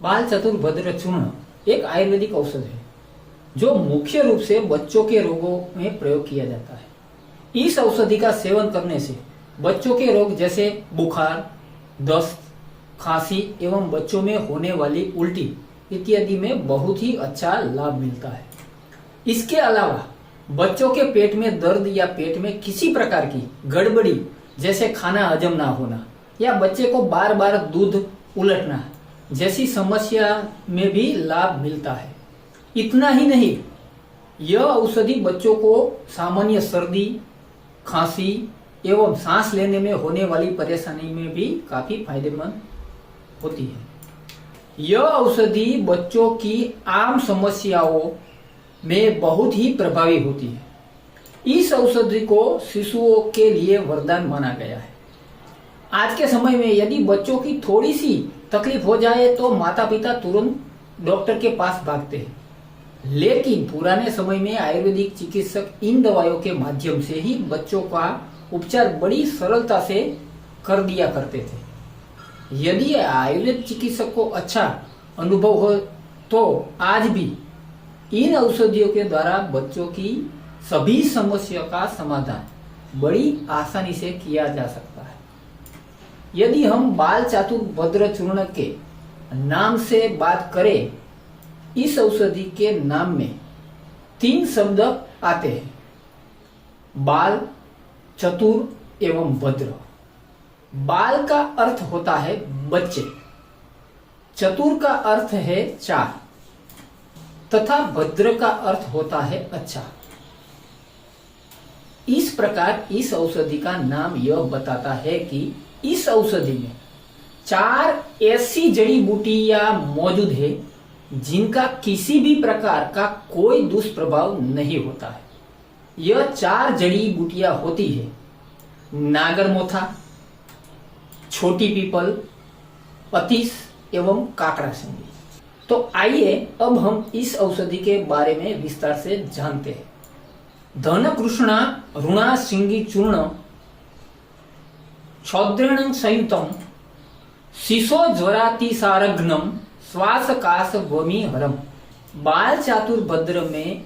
बाल चतुर्भद्र चूर्ण एक आयुर्वेदिक औषध है जो मुख्य रूप से बच्चों के रोगों में प्रयोग किया जाता है। इस औषधि का सेवन करने से बच्चों के रोग जैसे बुखार, दस्त, खांसी एवं बच्चों में होने वाली उल्टी इत्यादि में बहुत ही अच्छा लाभ मिलता है। इसके अलावा बच्चों के पेट में दर्द या पेट में किसी प्रकार की गड़बड़ी जैसे खाना हजम ना होना या बच्चे को बार बार दूध उलटना जैसी समस्या में भी लाभ मिलता है। इतना ही नहीं, यह औषधि बच्चों को सामान्य सर्दी, खांसी एवं सांस लेने में होने वाली परेशानी में भी काफी फायदेमंद होती है। यह औषधि बच्चों की आम समस्याओं में बहुत ही प्रभावी होती है। इस औषधि को शिशुओं के लिए वरदान माना गया है। आज के समय में यदि बच्चों की थोड़ी सी तकलीफ हो जाए तो माता पिता तुरंत डॉक्टर के पास भागते हैं, लेकिन पुराने समय में आयुर्वेदिक चिकित्सक इन दवाइयों के माध्यम से ही बच्चों का उपचार बड़ी सरलता से कर दिया करते थे। यदि आयुर्वेद चिकित्सक को अच्छा अनुभव हो तो आज भी इन औषधियों के द्वारा बच्चों की सभी समस्याओं का समाधान बड़ी आसानी से किया जा सकता है। यदि हम बाल चातुर्भद्र चूर्ण के नाम से बात करें, इस औषधि के नाम में 3 शब्द आते हैं, बाल, चतुर एवं भद्र। बाल का अर्थ होता है बच्चे, चतुर का अर्थ है 4 तथा भद्र का अर्थ होता है अच्छा। इस प्रकार इस औषधि का नाम यह बताता है कि इस औषधि में 4 ऐसी जड़ी बूटियां मौजूद है जिनका किसी भी प्रकार का कोई दुष्प्रभाव नहीं होता है। यह 4 जड़ी बूटियां होती है नागरमोथा, छोटी पीपल, अतीस एवं काकड़ा सिंगी। तो आइए अब हम इस औषधि के बारे में विस्तार से जानते हैं। धन कृष्णा ऋणा सिंगी चूर्ण छौद्रेण संयुतम शिशो ज्वरातिसारघ्नम श्वास काश वमी हरम। बाल चातुर्भद्र में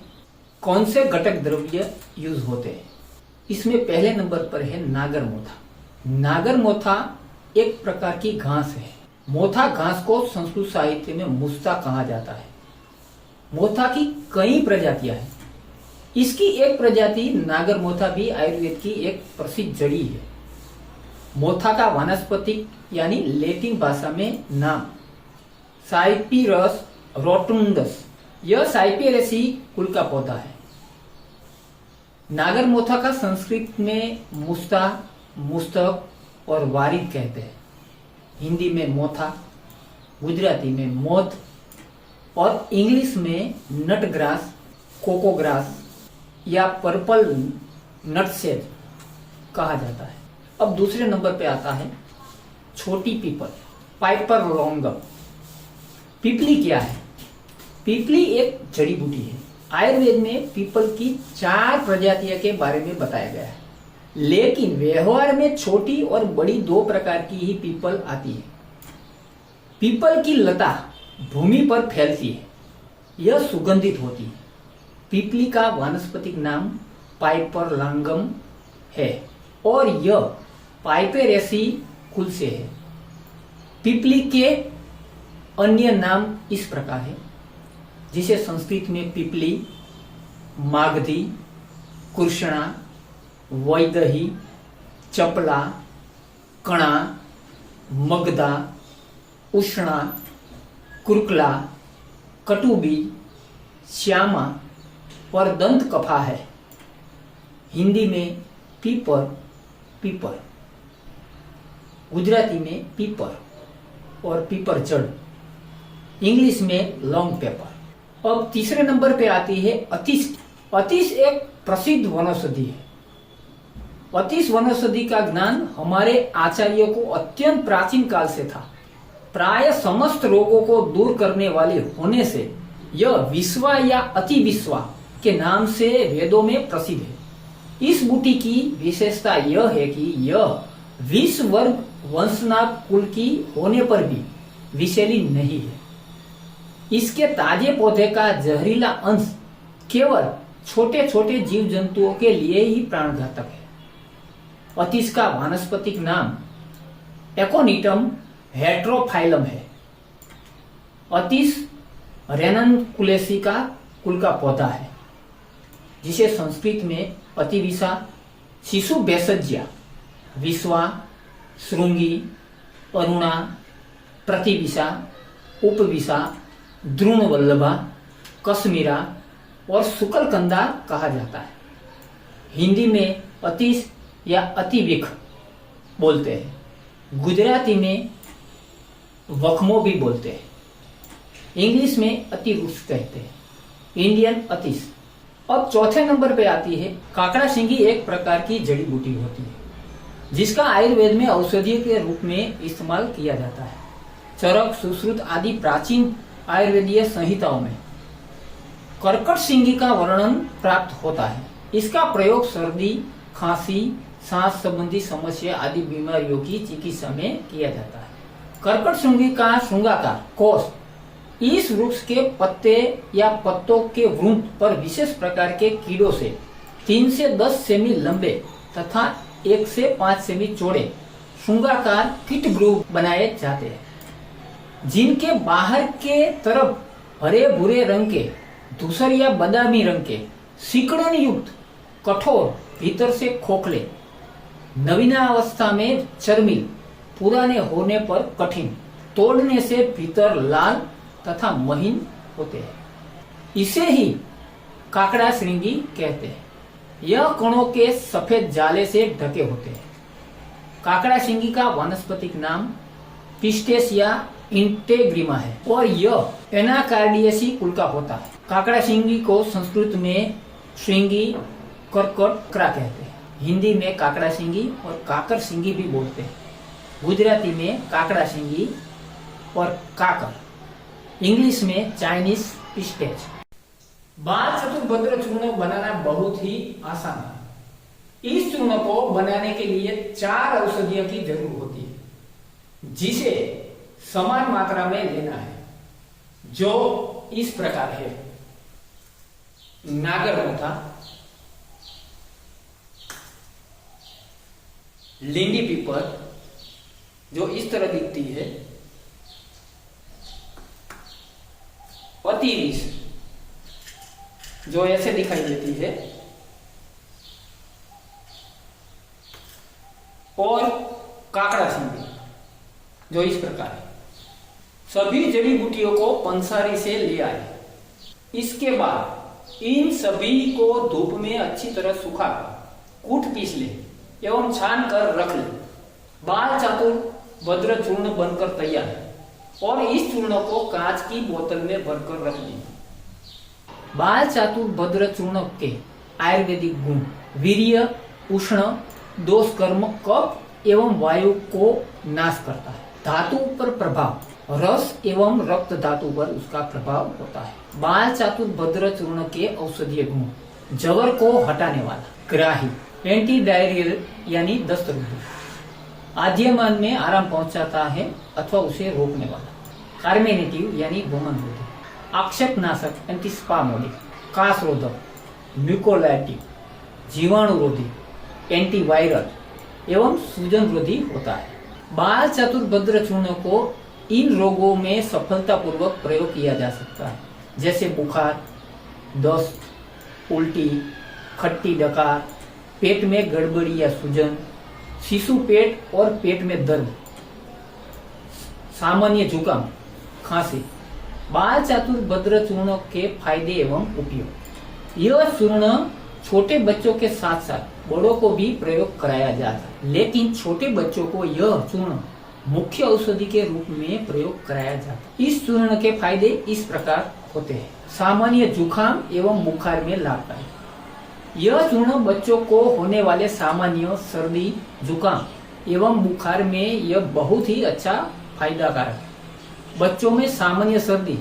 कौन से घटक द्रव्य यूज होते हैं? इसमें पहले नंबर पर है नागरमोथा। नागरमोथा एक प्रकार की घास है। मोथा घास को संस्कृत साहित्य में मुस्ता कहा जाता है। मोथा की कई प्रजातियां हैं। इसकी एक प्रजाति नागरमोथा भी आयुर्वेद की एक प्रसिद्ध जड़ी है। मोथा का वानस्पतिक यानी लैटिन भाषा में नाम साइपिरस रोटुंडस। यह साइपेरेसी कुल का पौधा है। नागरमोथा का संस्कृत में मुस्ता, मुस्तक और वारिद कहते हैं। हिंदी में मोथा, गुजराती में मोथ और इंग्लिश में नटग्रास, कोकोग्रास या पर्पल नटसेज कहा जाता है। अब दूसरे नंबर पे आता है छोटी पीपल, पाइपर लॉन्गम। पीपली क्या है? पीपली एक जड़ी बूटी है। आयुर्वेद में पीपल की 4 प्रजातियों के बारे में बताया गया है, लेकिन व्यवहार में छोटी और बड़ी 2 प्रकार की ही पीपल आती है। पीपल की लता भूमि पर फैलती है। यह सुगंधित होती है। पीपली का वानस्पतिक नाम पाइपर लांगम है और यह पाइपेरेसी कुल से है। पीपली के अन्य नाम इस प्रकार है, जिसे संस्कृत में पीपली, मागधी, कृष्णा, वैदही, चपला, कणा, मगधा, उष्णा, कुर्कला, कटुबी, श्यामा और दंत कफा है। हिंदी में पीपर, पीपर, गुजराती में पीपर और पीपर जड़, इंग्लिश में लॉन्ग पेपर। अब तीसरे नंबर पे आती है अतीस। अतीस एक प्रसिद्ध वनौषधि है। अतीस वनौषधि का ज्ञान हमारे आचार्यों को अत्यंत प्राचीन काल से था। प्राय समस्त रोगों को दूर करने वाले होने से यह विश्वा या अति विश्वा के नाम से वेदों में प्रसिद्ध है। इस बूटी की विशेषता यह है कि यह 20 वर्ग वंशनाभ कुल की होने पर भी विषैली नहीं है। इसके ताजे पौधे का जहरीला अंश केवल छोटे छोटे जीव जंतुओं के लिए ही प्राणघातक है। अतीस का वानस्पतिक नाम एकोनिटम हेट्रोफाइलम है। अतीस रेननकुलेसी का कुल का पौधा है, जिसे संस्कृत में अतिविसा, शिशु भेषज्या, विश्वा, श्रृंगी, अरुणा, प्रतिविसा, उपविसा, द्रोणवल्लभा, कश्मीरा और शुक्लकंदा कहा जाता है। हिंदी में अतीस या अतिविख बोलते हैं। गुजराती में वखमो भी बोलते हैं। इंग्लिश में अतिवृक्ष कहते हैं। इंडियन अतीस। अब चौथे नंबर पे आती है काकड़ा सिंगी। एक प्रकार की जड़ी बूटी होती है जिसका आयुर्वेद में औषधि के रूप में इस्तेमाल किया जाता है। चरक, सुश्रुत आदि प्राचीन आयुर्वेदीय संहिताओं में कर्कट सिंगी का वर्णन प्राप्त होता है। इसका प्रयोग सर्दी, खांसी, सांस संबंधी समस्या आदि बीमारियों की चिकित्सा में किया जाता है। कर्कट सिंगी का श्रृंगाकार कोष इस वृक्ष के पत्ते या पत्तों के वृंत पर विशेष प्रकार के कीड़ों से 3 से 10 सेमी लंबे तथा 1 से 5 सेमी चौड़े श्रृंगाकार कीट ग्रूव बनाए जाते हैं, जिनके बाहर के तरफ हरे भूरे रंग के, धूसर या बादामी रंग के सिकुड़न युक्त कठोर, भीतर से खोखले, नवीनावस्था में चर्मिल, पुराने होने पर कठिन, तोड़ने से भीतर लाल तथा महीन होते हैं। इसे ही काकड़ा श्रृंगी कहते हैं। यह कणों के सफेद जाले से ढके होते हैं। काकड़ा श्रृंगी का वानस्पतिक नाम पिस्टेसिया इंटेग्रिमा है और यह एनाकार्डियेसी कुल का होता है। काकड़ा श्रृंगी को संस्कृत में श्रृंगी, कर्कट, क्रा कहते हैं। हिंदी में काकड़ा सिंगी और काकर सिंगी भी बोलते हैं। गुजराती में काकड़ा सिंगी और काकर, इंग्लिश में चाइनीज पिस्टेच। बाल चतुर्भद्र चूर्ण बनाना बहुत ही आसान है। इस चूर्ण को बनाने के लिए 4 औषधियों की जरूरत होती है, जिसे समान मात्रा में लेना है, जो इस प्रकार है। नागरमोथा, लिंडी पीपर जो इस तरह दिखती है, अतिविष जो ऐसे दिखाई देती है, और काकड़ा सिंगी जो इस प्रकार है। सभी जड़ी बूटियों को पंसारी से ले आए। इसके बाद इन सभी को धूप में अच्छी तरह सुखाकर कूट पीस ले एवं छान कर रख ले। बाल चतुर्भद्र चूर्ण बनकर तैयार है और इस चूर्ण को कांच की बोतल में भरकर रख ली। बाल चतुर्भद्र चूर्ण के आयुर्वेदिक गुण वीर्य, उष्ण, दोष, कर्म, कफ एवं वायु को नाश करता है। धातु पर प्रभाव, रस एवं रक्त धातु पर उसका प्रभाव होता है। बाल चतुर्भद्र चूर्ण के औषधीय गुण: जवर को हटाने वाला, ग्राही, एंटी डायरियल यानी दस्त रोधी, आद्यमान में आराम पहुंचाता है अथवा उसे रोकने वाला, कार्मेनेटिव यानी वमन रोधी, आक्षेप नाशक एंटीस्पामोडिक, कास रोधक, म्यूकोलाइटिक, जीवाणु रोधी, एंटीवायरल एवं सूजन रोधी होता है। बाल चतुर्भद्र चूर्ण को इन रोगों में सफलतापूर्वक प्रयोग किया जा सकता है, जैसे बुखार, दस्त, उल्टी, खट्टी डकार, पेट में गड़बड़ी या सूजन, शिशु पेट और पेट में दर्द, सामान्य जुकाम, खांसी। बाल चतुर्भद्र चूर्ण के फायदे एवं उपयोग: यह चूर्ण छोटे बच्चों के साथ साथ बड़ों को भी प्रयोग कराया जाता है, लेकिन छोटे बच्चों को यह चूर्ण मुख्य औषधि के रूप में प्रयोग कराया जाता है। इस चूर्ण के फायदे इस प्रकार होते हैं: सामान्य जुकाम एवं बुखार में लाभदायक। यह चूर्ण बच्चों को होने वाले सामान्य सर्दी, जुकाम एवं बुखार में यह बहुत ही अच्छा फायदाकारक है। बच्चों में सामान्य सर्दी,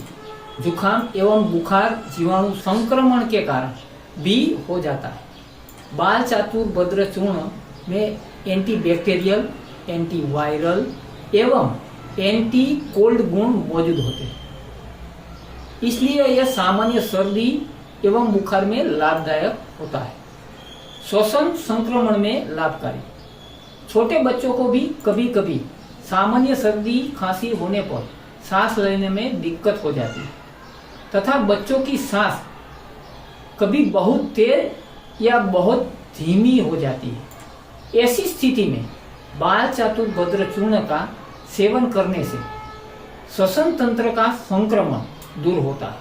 जुकाम एवं बुखार जीवाणु संक्रमण के कारण भी हो जाता है। बाल चतुर्भद्र चूर्ण में एंटीबैक्टीरियल, एंटीवायरल एवं एंटी कोल्ड गुण मौजूद होते हैं। इसलिए यह सामान्य सर्दी एवं बुखार में लाभदायक होता है। श्वसन संक्रमण में लाभकारी। छोटे बच्चों को भी कभी कभी सामान्य सर्दी खांसी होने पर सांस लेने में दिक्कत हो जाती है तथा बच्चों की सांस कभी बहुत तेज या बहुत धीमी हो जाती है। ऐसी स्थिति में बाल चातुर्भद्र चूर्ण का सेवन करने से श्वसन तंत्र का संक्रमण दूर होता है,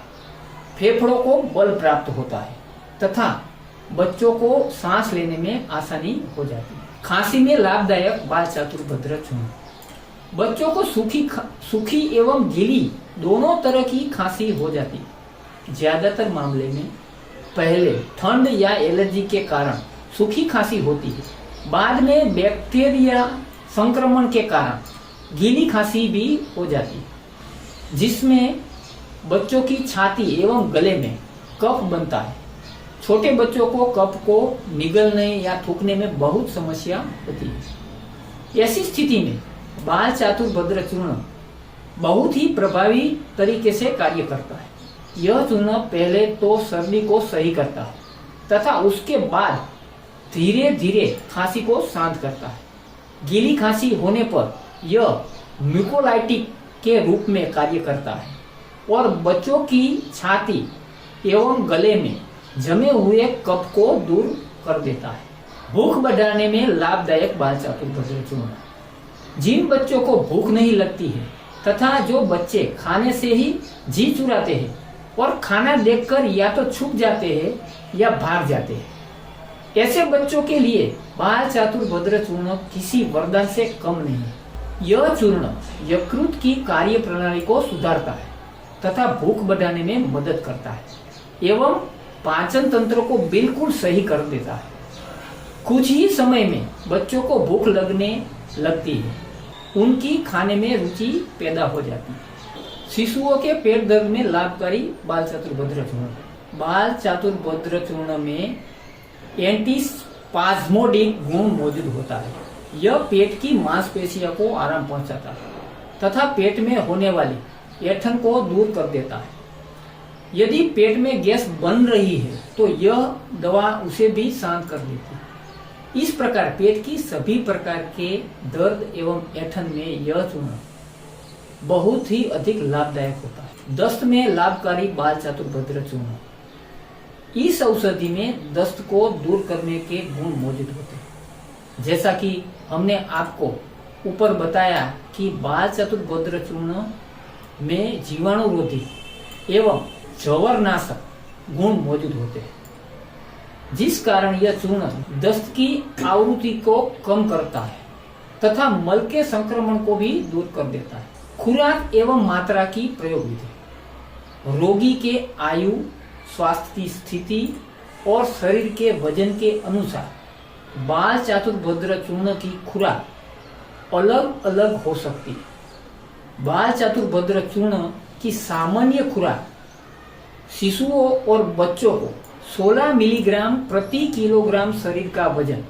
फेफड़ों को बल प्राप्त होता है तथा बच्चों को सांस लेने में आसानी हो जाती है। खांसी में लाभदायक बाल चातुर्भद्र चूर्ण। बच्चों को सूखी एवं गीली दोनों तरह की खांसी हो जाती है। ज्यादातर मामले में पहले ठंड या एलर्जी के कारण सूखी खांसी होती है, बाद में बैक्टीरिया संक्रमण के कारण गीली खांसी भी हो जाती है, जिसमें बच्चों की छाती एवं गले में कफ बनता है। छोटे बच्चों को कफ को निगलने या थूकने में बहुत समस्या होती है। ऐसी स्थिति में बाल चातुर्भद्र चूर्ण बहुत ही प्रभावी तरीके से कार्य करता है। यह चूर्ण पहले तो सर्दी को सही करता है तथा उसके बाद धीरे धीरे खांसी को शांत करता है। गीली खांसी होने पर यह म्यूकोलाइटिक के रूप में कार्य करता है और बच्चों की छाती एवं गले में जमे हुए कफ को दूर कर देता है। भूख बढ़ाने में लाभदायक बाल चातुर्भद्र चूर्ण। जिन बच्चों को भूख नहीं लगती है तथा जो बच्चे खाने से ही जी चुराते हैं और खाना देखकर या तो छुप जाते हैं या भाग जाते हैं, ऐसे बच्चों के लिए बाल चातुर्भद्र चूर्ण किसी वरदान से कम नहीं है। यह चूर्ण यकृत की कार्य प्रणाली को सुधारता है तथा भूख बढ़ाने में मदद करता है एवं पाचन तंत्र को बिल्कुल सही कर देता है। कुछ ही समय में बच्चों को भूख लगने लगती है, उनकी खाने में रुचि पैदा हो जाती है। शिशुओं के पेट दर्द में लाभकारी बाल चातुर्भद्र चूर्ण। बाल चातुर्भद्र चूर्ण में एंटीस्पाज्मोडिक गुण मौजूद होता है। यह पेट की मांसपेशियों को आराम पहुंचाता है तथा पेट में होने वाली ऐंठन को दूर कर देता है। यदि पेट में गैस बन रही है तो यह दवा उसे भी शांत कर देती है। इस प्रकार पेट की सभी प्रकार के दर्द एवं ऐंठन में यह चूर्ण बहुत ही अधिक लाभदायक होता है। दस्त में लाभकारी बाल चातुर्भद्र चूर्ण। इस औषधि में दस्त को दूर करने के गुण मौजूद होते हैं। जैसा कि हमने आपको ऊपर बताया कि बाल चातुर्भद्र चूर्ण में जीवाणुरोधी एवं जवरनाशक गुण मौजूद होते हैं, जिस कारण यह चूर्ण दस्त की आवृत्ति को कम करता है तथा मल के संक्रमण को भी दूर कर देता है। खुराक एवं मात्रा की प्रयोग विधि। रोगी के आयु, स्वास्थ्य की स्थिति और शरीर के वजन के अनुसार बाल चातुर्भद्र चूर्ण की खुराक अलग अलग हो सकती है। बाल चातुर्भद्र चूर्ण की सामान्य खुराक शिशुओं और बच्चों को 16 मिलीग्राम प्रति किलोग्राम शरीर का वजन,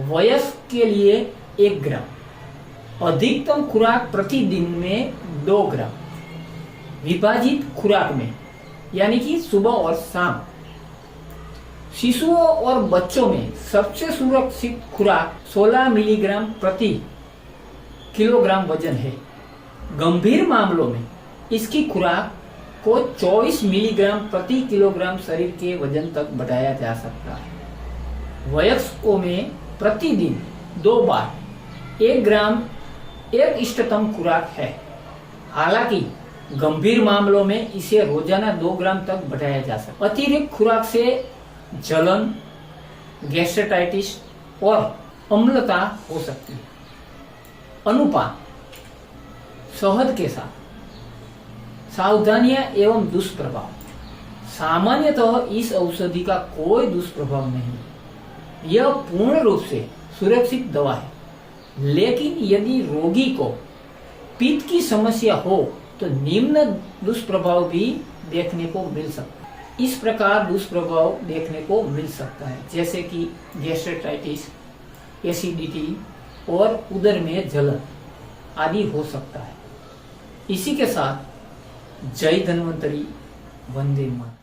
वयस्क के लिए 1 ग्राम, अधिकतम खुराक प्रतिदिन में 2 ग्राम, विभाजित खुराक में यानी कि सुबह और शाम। शिशुओं और बच्चों में सबसे सुरक्षित खुराक 16 मिलीग्राम प्रति किलोग्राम वजन है। गंभीर मामलों में इसकी खुराक को 24 मिलीग्राम प्रति किलोग्राम शरीर के वजन तक बढ़ाया जा सकता है। वयस्कों में प्रतिदिन 2 बार 1 ग्राम एक इष्टतम खुराक है। हालांकि गंभीर मामलों में इसे रोजाना 2 ग्राम तक बढ़ाया जा सकता है। अतिरिक्त खुराक से जलन, गैस्ट्राइटिस और अम्लता हो सकती है। अनुपात शहद के साथ। सावधानियां एवं दुष्प्रभाव। सामान्यतः इस औषधि का कोई दुष्प्रभाव नहीं है। यह पूर्ण रूप से सुरक्षित दवा है, लेकिन यदि रोगी को पित्त की समस्या हो तो निम्न दुष्प्रभाव भी देखने को मिल सकता है। इस प्रकार दुष्प्रभाव देखने को मिल सकता है, जैसे कि गैस्ट्राइटिस, एसिडिटी और उदर में जलन आदि हो सकता है। इसी के साथ जय धन्वंतरी, वंदे मातरम।